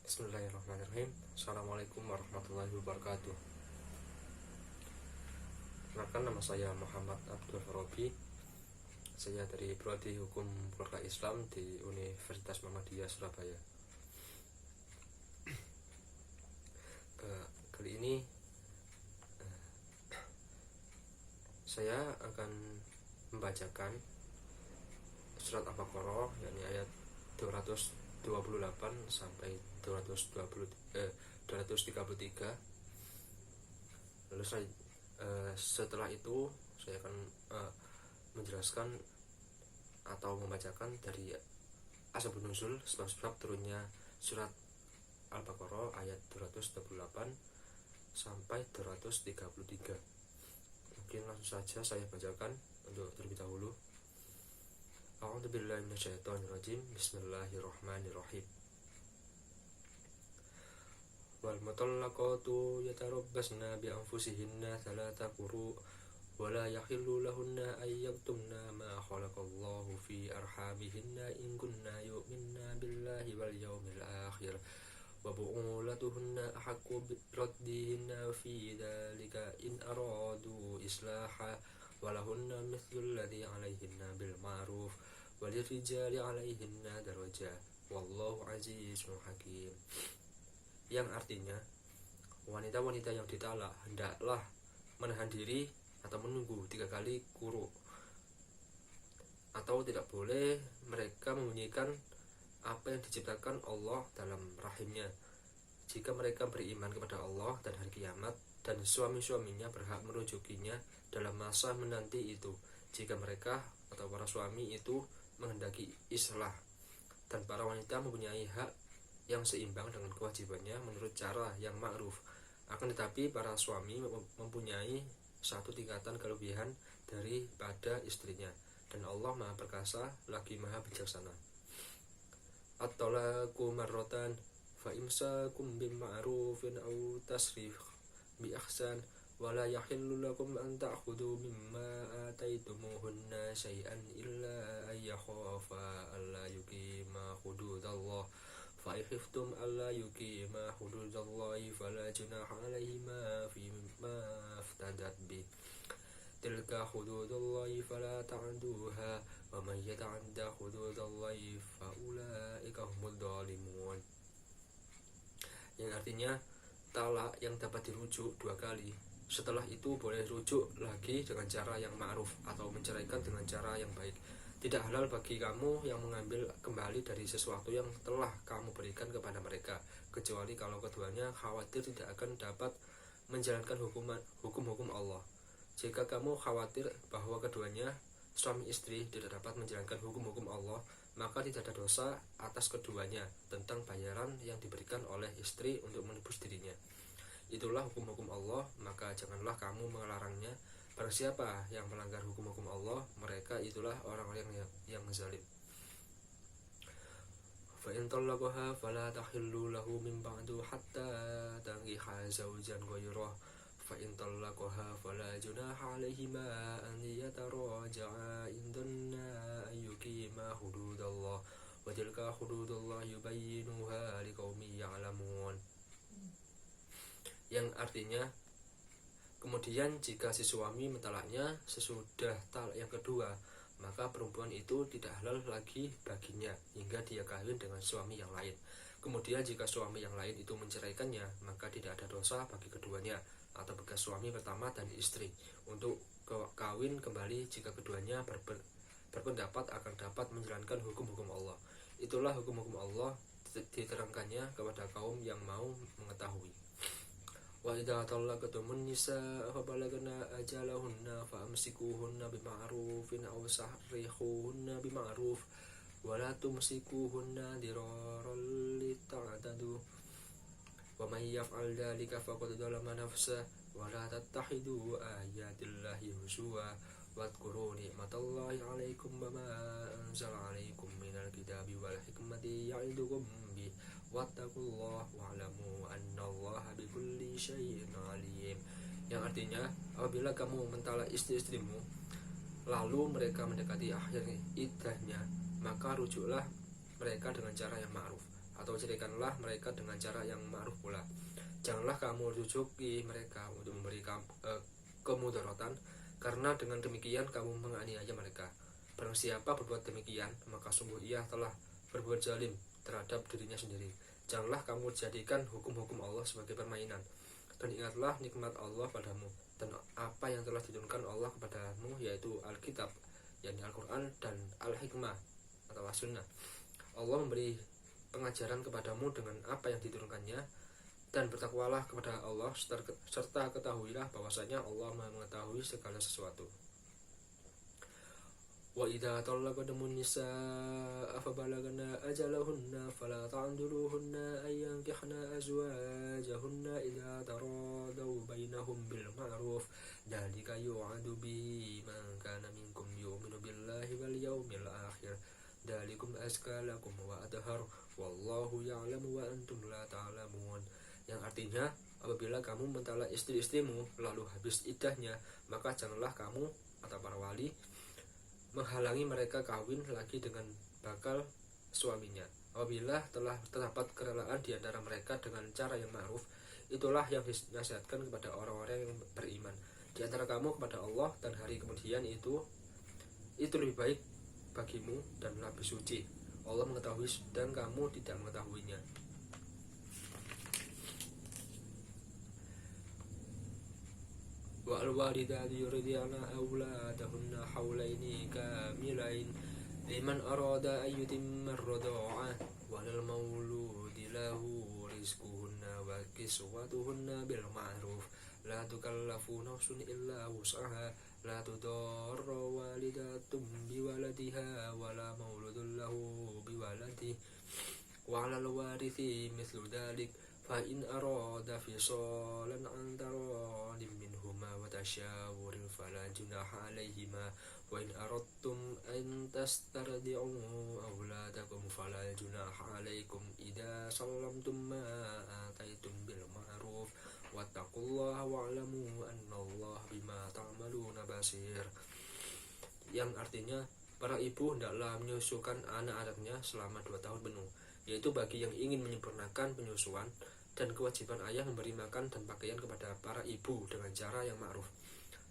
Bismillahirrahmanirrahim. Assalamualaikum warahmatullahi wabarakatuh. Perkenalkan, nama saya Muhammad Abdul Farabi. Saya dari Prodi Hukum Keluarga Islam di Universitas Muhammadiyah Surabaya. Kali ini saya akan membacakan surat Al-Baqarah, yakni ayat 228 sampai 233. Lalu setelah itu saya akan menjelaskan atau membacakan dari asbabun nuzul, sebab-sebab turunnya surat Al-Baqarah ayat 228 sampai 233. Mungkin langsung saja saya bacakan untuk terlebih dahulu. A'udzubillahi minasyaitonirrajim. Bismillahirrahmanirrahim. Wal mutallaqatu yatarabbasna bi anfusihinna thalatha quru wa la yahillu lahunna ay yaktumna ma khalaqallahu fi arhamihinna in kunna yu'minna billahi wal yawmil akhir wa bu'ulatuhunna ahaqqu bi raddihinna fi dhalika in aradu islaha walahunna mithlu alladhi 'alayhinna bil ma'ruf walirrijali 'alayhinna darajah wallahu 'azizun hakim. Yang artinya, wanita-wanita yang ditalak hendaklah menahan diri atau menunggu 3 kali quru, atau tidak boleh mereka membunyikan apa yang diciptakan Allah dalam rahimnya jika mereka beriman kepada Allah dan hari kiamat, dan suami-suaminya berhak merujukinya dalam masa menanti itu jika mereka atau para suami itu menghendaki islah, dan para wanita mempunyai hak yang seimbang dengan kewajibannya menurut cara yang ma'ruf. Akan tetapi para suami mempunyai satu tingkatan kelebihan daripada istrinya, dan Allah Maha Perkasa lagi Maha Bijaksana. At-talaqu marratan fa imsakum bima'rufin aw tasrif bi ihsan wa la yahillu lakum an ta'khudhu mimma ataytumuhunna shay'an illa ay yakhafa alla yuqima hududallah fa in khiftum alla yuqima hududallahi fala junaha 'alaihima fima iftadat bi tilka hududallahi fala ta'duha wa man yata'adda hududallahi fa ulaika humud dhalimun. Yang artinya, talak yang dapat dirujuk 2 kali. Setelah itu boleh rujuk lagi dengan cara yang ma'ruf atau menceraikan dengan cara yang baik. Tidak halal bagi kamu yang mengambil kembali dari sesuatu yang telah kamu berikan kepada mereka, kecuali kalau keduanya khawatir tidak akan dapat menjalankan hukum-hukum Allah. Jika kamu khawatir bahwa keduanya, suami istri, tidak dapat menjalankan hukum-hukum Allah, maka tidak ada dosa atas keduanya tentang bayaran yang diberikan oleh istri untuk menebus dirinya. Itulah hukum-hukum Allah, maka janganlah kamu melarangnya. Barang siapa yang melanggar hukum-hukum Allah, mereka itulah orang-orang yang zalim. Fa in talaqaha fala tahillu lahu min ba'du hatta tankiha zawjan ghayrahu fa in talaqaha fala junaha 'alaihima an yataraja'a in dunna an yuqima hududallah wa tilka hududullah yubayyinuha liqaumin ya'lamun. Yang artinya, kemudian jika si suami mentalaknya sesudah talak yang kedua, maka perempuan itu tidak halal lagi baginya hingga dia kawin dengan suami yang lain. Kemudian jika suami yang lain itu menceraikannya, maka tidak ada dosa bagi keduanya atau bekas suami pertama dan istri untuk kawin kembali jika keduanya berpendapat akan dapat menjalankan hukum-hukum Allah. Itulah hukum-hukum Allah, diterangkannya kepada kaum yang mau mengetahui. Wa idza talaqtumun nisaa fa balagna ajalahunna fa amsikuhunna bima'rufin aw sarrihuhunna bima'ruf wa la tumsikuhunna diraran lita'tadu wa may yaf'al dzalika faqad dzalama nafsahu wa la tattakhidu ayatillahi huzwa wadhkuru ni'matallahi 'alaikum wa ma anzala 'alaikum minal kitabi wal hikmati ya'idukum bi wattaqullah wa'lamu annallaha bikulli syai'in 'alim. Yang artinya, apabila kamu mentalak istri-istrimu lalu mereka mendekati akhir iddahnya, maka rujuklah mereka dengan cara yang ma'ruf atau ceraikanlah mereka dengan cara yang ma'ruf pula. Janganlah kamu rujuki mereka untuk memberi kemudaratan, karena dengan demikian kamu menganiaya mereka. Barang siapa berbuat demikian, maka sungguh ia telah berbuat zalim terhadap dirinya sendiri. Janganlah kamu jadikan hukum-hukum Allah sebagai permainan, dan ingatlah nikmat Allah padamu dan apa yang telah diturunkan Allah kepadamu, yaitu Alkitab, yakni Al-Quran, dan Al-Hikmah atau As-Sunnah. Allah memberi pengajaran kepadamu dengan apa yang diturunkannya, dan bertakwalah kepada Allah serta ketahuilah bahwasanya Allah Maha mengetahui segala sesuatu. Wa idza talaqtumun nisaa fabalagna ajalahunna fala ta'dhuluhunna ay yankihna azwajahunna idza taradaw bainahum bil ma'ruf dzalika yu'adu bi man kana minkum yu'minu billahi wal yawmil akhir dzalikum azka lakum wa athhar wallahu ya'lamu wa antum la ta'lamun. Yang artinya, apabila kamu mentalak istri-istrimu lalu habis iddahnya, maka janganlah kamu atau para wali menghalangi mereka kawin lagi dengan bakal suaminya. Apabila telah terdapat kerelaan di antara mereka dengan cara yang ma'ruf, itulah yang dinasihatkan kepada orang-orang yang beriman di antara kamu kepada Allah dan hari kemudian itu lebih baik bagimu dan lebih suci. Allah mengetahui sedang kamu tidak mengetahuinya. والوالدات يرضعن أولادهن حولين كاملين لمن أراد أن يتم الرضاعة وللمولود له رزقهن وكسوتهن بالمعروف لا تكلف نفس إلا وسعها لا تضار والدة بولدها ولا مولود له بولده وعلى الوارث مثل ذلك فإن أراد فصالا عن تراض منهما وتشاور فلا جناح عليهما وإن أردتم أن تسترضعوا أولادكم فلا جناح عليكم إذا سلمتم ما آتيتم بالمعروف واتقوا الله واعلموا أن الله بما تعملون بصير. Yang artinya, para ibu hendaklah menyusukan anak-anaknya selama 2 tahun penuh, yaitu bagi yang ingin menyempurnakan penyusuan, dan kewajiban ayah memberi makan dan pakaian kepada para ibu dengan cara yang ma'ruf.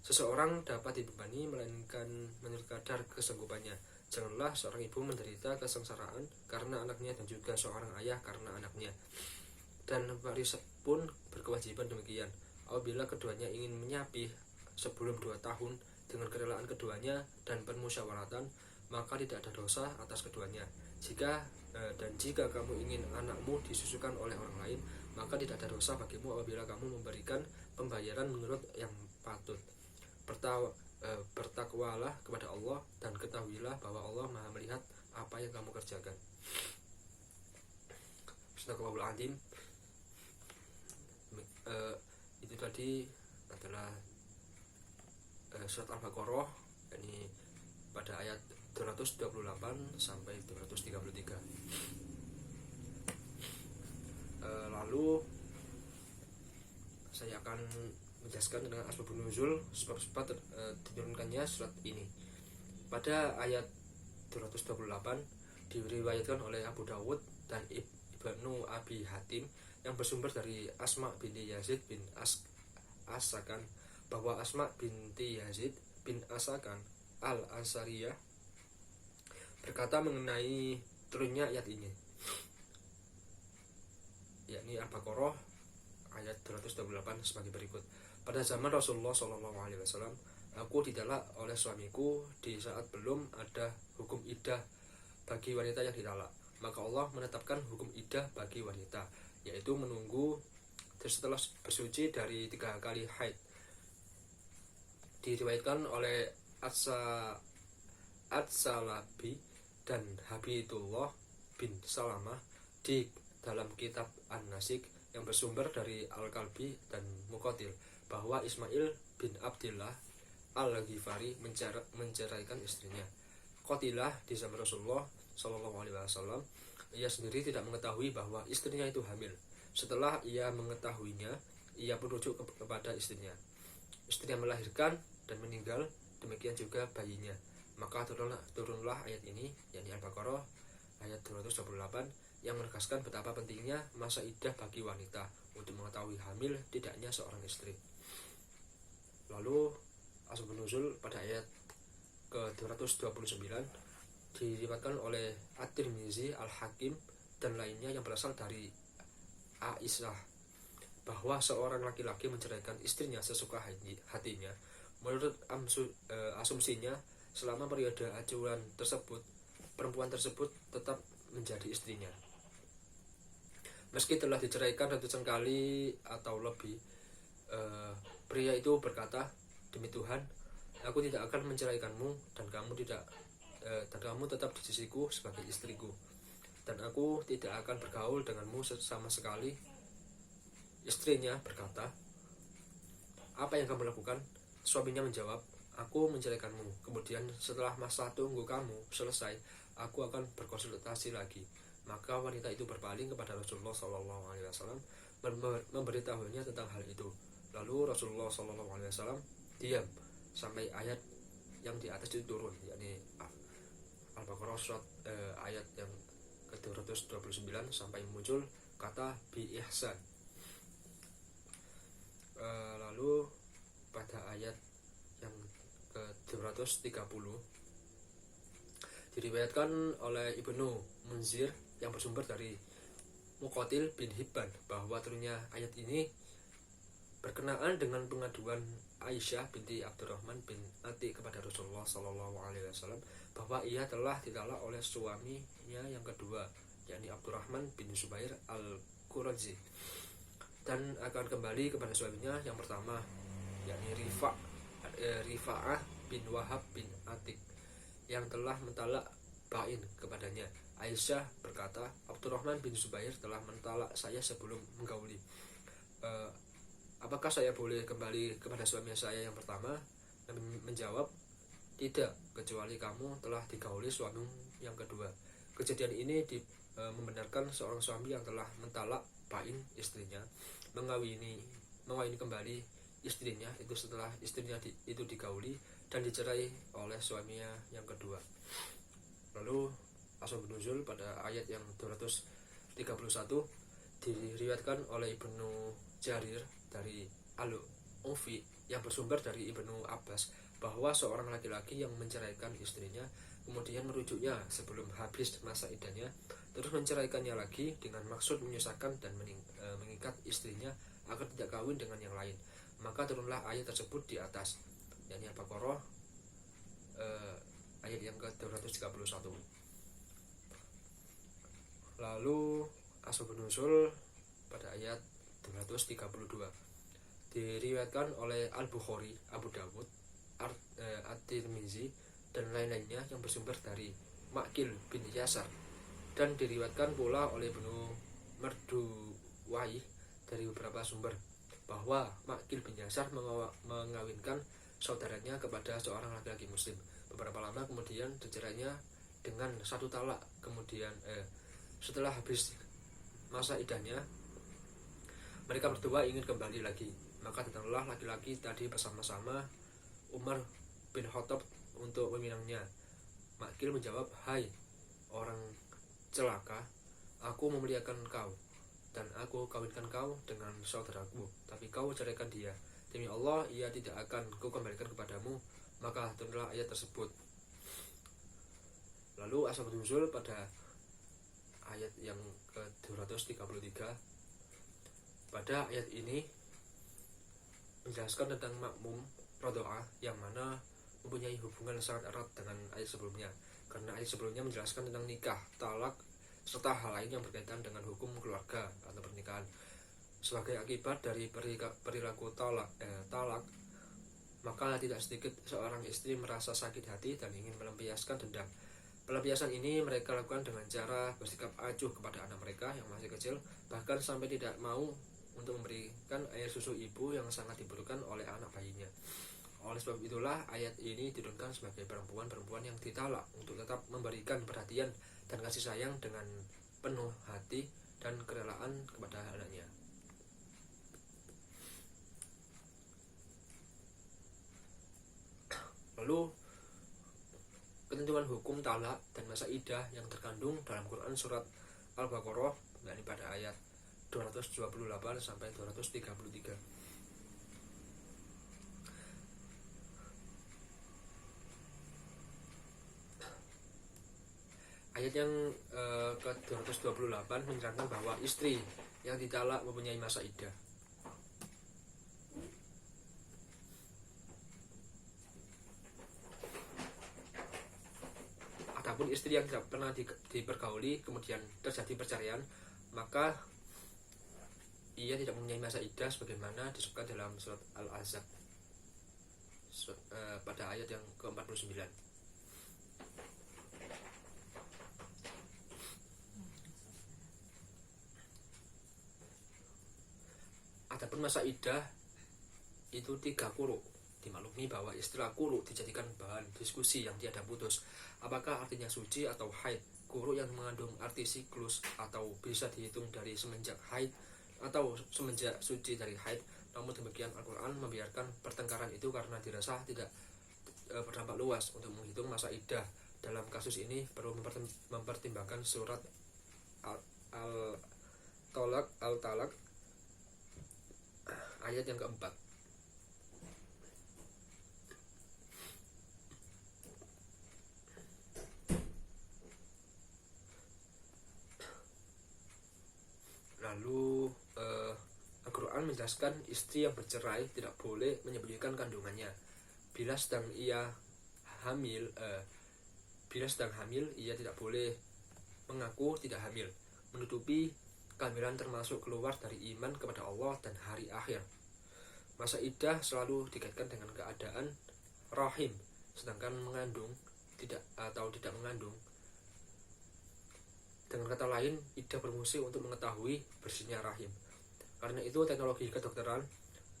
Seseorang dapat dibebani melainkan menurut kadar kesanggupannya. Janganlah seorang ibu menderita kesengsaraan karena anaknya dan juga seorang ayah karena anaknya. Dan waris pun berkewajiban demikian. Apabila keduanya ingin menyapih sebelum 2 tahun dengan kerelaan keduanya dan permusyawaratan, maka tidak ada dosa atas keduanya. Jika kamu ingin anakmu disusukan oleh orang lain, maka tidak ada dosa bagimu apabila kamu memberikan pembayaran menurut yang patut. Bertakwalah kepada Allah dan ketahuilah bahwa Allah Maha melihat apa yang kamu kerjakan. Bismillahirrahmanirrahim. Itu tadi adalah surat Al-Baqarah, ini pada ayat 228 sampai 233. Lalu saya akan menjelaskan tentang asbabun nuzul, sebab-sebab diturunkannya surat ini. Pada ayat 228 diriwayatkan oleh Abu Dawud dan Ibnu Abi Hatim yang bersumber dari Asma binti Yazid bin Asakan bahwa Asma binti Yazid bin Asakan al-Ansariyah berkata mengenai turunnya ayat ini, yakni Al-Baqarah ayat 228 sebagai berikut. Pada zaman Rasulullah SAW, aku ditalak oleh suamiku di saat belum ada hukum iddah bagi wanita yang ditalak. Maka Allah menetapkan hukum iddah bagi wanita, yaitu menunggu setelah bersuci dari 3 kali haid. Diriwayatkan oleh At-Salabi dan Habibullah bin Salamah di dalam kitab An-Nasik yang bersumber dari Al-Kalbi dan Muqatil bahwa Ismail bin Abdillah Al-Ghifari menceraikan istrinya. Qatilah di zaman Rasulullah SAW, ia sendiri tidak mengetahui bahwa istrinya itu hamil. Setelah ia mengetahuinya, ia merujuk kepada istrinya. Istrinya melahirkan dan meninggal, demikian juga bayinya. Maka turunlah ayat ini, yakni Al-Baqarah ayat 228, yang menegaskan betapa pentingnya masa iddah bagi wanita untuk mengetahui hamil tidaknya seorang istri. Lalu asbabun nuzul pada ayat ke-229 diriwayatkan oleh At-Tirmizi, Al-Hakim dan lainnya yang berasal dari Aisyah bahwa seorang laki-laki menceraikan istrinya sesuka hatinya. Menurut asumsinya, selama periode acuan tersebut, perempuan tersebut tetap menjadi istrinya. Meski telah diceraikan ratusan kali atau lebih, pria itu berkata, "Demi Tuhan, aku tidak akan menceraikanmu dan kamu tetap di sisiku sebagai istriku. Dan aku tidak akan bergaul denganmu sama sekali." Istrinya berkata, "Apa yang kamu lakukan?" Suaminya menjawab, "Aku menceraikanmu. Kemudian setelah masa tunggu kamu selesai, aku akan berkonsultasi lagi." Maka wanita itu berpaling kepada Rasulullah SAW memberitahunya tentang hal itu. Lalu Rasulullah SAW diam sampai ayat yang di atas itu turun, yakni Al-Baqarah surat ayat yang ke-229 sampai muncul kata bi ihsan. Lalu pada ayat yang ke-230 diriwayatkan oleh Ibnu Munzir yang bersumber dari Muqatil bin Hibban bahwa turunnya ayat ini berkenaan dengan pengaduan Aisyah binti Abdurrahman bin Ati kepada Rasulullah SAW bahwa ia telah ditalak oleh suaminya yang kedua, yakni Abdurrahman bin Zubair al-Qurazi, dan akan kembali kepada suaminya yang pertama, yakni Rifa'ah bin Wahab bin Atik, yang telah mentalak bain kepadanya. Aisyah berkata, "Abdurrahman bin Zubair telah mentalak saya sebelum menggauli. Apakah saya boleh kembali kepada suami saya yang pertama?" Nabi menjawab, "Tidak, kecuali kamu telah digauli suami yang kedua." Kejadian ini membenarkan seorang suami yang telah mentalak bain istrinya mengawini kembali istrinya itu setelah istrinya itu digauli dan dicerai oleh suaminya yang kedua. Lalu asbabun nuzul pada ayat yang 231 diriwayatkan oleh Ibnu Jarir dari Al-Ufi yang bersumber dari Ibnu Abbas bahwa seorang laki-laki yang menceraikan istrinya kemudian merujuknya sebelum habis masa iddahnya, terus menceraikannya lagi dengan maksud menyusahkan dan mengikat istrinya agar tidak kawin dengan yang lain, maka turunlah ayat tersebut di atas, yakni Al-Baqarah ayat yang ke-231. Lalu asbabun nuzul pada ayat 232 diriwayatkan oleh Al-Bukhari, Abu Dawud, At-Tirmizi dan lain-lainnya yang bersumber dari Ma'qil bin Yasar, dan diriwayatkan pula oleh Ibnu Marduwai dari beberapa sumber bahwa Ma'qil bin Yasar mengawinkan saudaranya kepada seorang laki-laki muslim. Beberapa lama kemudian dicerainya dengan satu talak. Kemudian setelah habis masa iddahnya, mereka berdua ingin kembali lagi. Maka datanglah laki-laki tadi bersama-sama Umar bin Khattab untuk meminangnya. Ma'qil menjawab, "Hai orang celaka, aku memuliakan kau dan aku kawinkan kau dengan saudaraku, tapi kau ceraikan dia. Demi Allah, ia tidak akan kukembalikan kepadamu." Maka turunlah ayat tersebut. Lalu asbabun nuzul pada ayat yang ke-233 pada ayat ini menjelaskan tentang makmum radha'ah yang mana mempunyai hubungan sangat erat dengan ayat sebelumnya, karena ayat sebelumnya menjelaskan tentang nikah, talak, serta hal lain yang berkaitan dengan hukum keluarga atau pernikahan. Sebagai akibat dari perilaku talak, maka tidak sedikit seorang istri merasa sakit hati dan ingin melampiaskan dendam. Pelampiasan ini mereka lakukan dengan cara bersikap acuh kepada anak mereka yang masih kecil, bahkan sampai tidak mau untuk memberikan air susu ibu yang sangat dibutuhkan oleh anak bayinya. Oleh sebab itulah ayat ini diturunkan sebagai perempuan-perempuan yang ditalak untuk tetap memberikan perhatian dan kasih sayang dengan penuh hati dan kerelaan kepada anaknya. Lalu ketentuan hukum talak dan masa iddah yang terkandung dalam Quran surat Al-Baqarah, yakni pada ayat 228 sampai 233. Ayat yang ke-228 menerangkan bahwa istri yang ditalak mempunyai masa iddah. Adapun istri yang tidak pernah dipergauli kemudian terjadi perceraian, maka ia tidak mempunyai masa iddah sebagaimana disebutkan dalam surat Al-Ahzab pada ayat yang ke-49. Adapun masa iddah itu 3 quru. Dimaklumi bahwa istilah quru dijadikan bahan diskusi yang tiada putus. Apakah artinya suci atau haid? Quru yang mengandung arti siklus atau bisa dihitung dari semenjak haid atau semenjak suci dari haid. Namun demikian Al-Quran membiarkan pertengkaran itu karena dirasa tidak berdampak luas untuk menghitung masa iddah. Dalam kasus ini perlu mempertimbangkan surat Al-Talaq ayat yang keempat. Lalu Al-Quran menjelaskan istri yang bercerai tidak boleh menyembunyikan kandungannya. Bila sedang hamil, ia tidak boleh mengaku tidak hamil. Menutupi kehamilan termasuk keluar dari iman kepada Allah dan hari akhir. Masa iddah selalu dikaitkan dengan keadaan rahim, sedangkan mengandung tidak mengandung. Dengan kata lain, iddah berfungsi untuk mengetahui bersihnya rahim. Karena itu teknologi kedokteran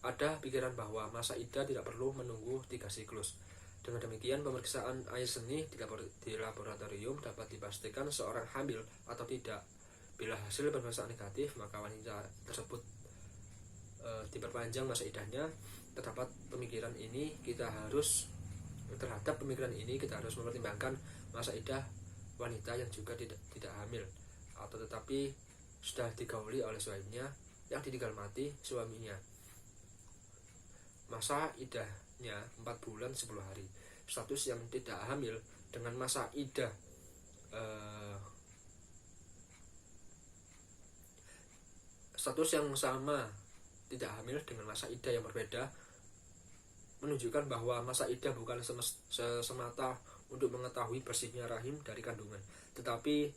ada pikiran bahwa masa iddah tidak perlu menunggu 3 siklus. Dengan demikian, pemeriksaan air seni di laboratorium dapat dipastikan seorang hamil atau tidak. Bila hasil pemeriksaan negatif, maka wanita tersebut diperpanjang masa iddahnya. Terhadap pemikiran ini kita harus mempertimbangkan masa iddah wanita yang juga tidak hamil atau tetapi sudah digauli oleh suaminya yang ditinggal mati suaminya. Masa iddahnya 4 bulan 10 hari. Status yang tidak hamil dengan masa iddah status yang sama tidak hamil dengan masa iddah yang berbeda menunjukkan bahwa masa iddah bukan semata untuk mengetahui bersihnya rahim dari kandungan, tetapi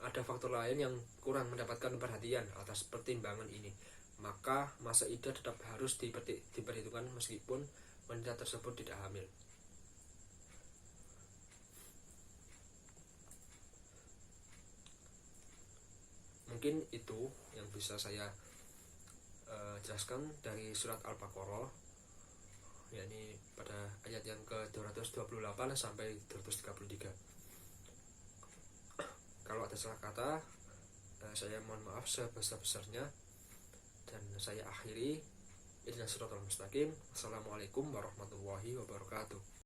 ada faktor lain yang kurang mendapatkan perhatian atas pertimbangan ini. Maka masa iddah tetap harus diperhitungkan meskipun wanita tersebut tidak hamil. Mungkin itu yang bisa saya jelaskan dari surat Al-Baqarah, yakni pada ayat yang ke-228 sampai 233. Kalau ada salah kata, saya mohon maaf sebesar-besarnya, dan saya akhiri. Ihdinas siratal mustaqim. Assalamualaikum warahmatullahi wabarakatuh.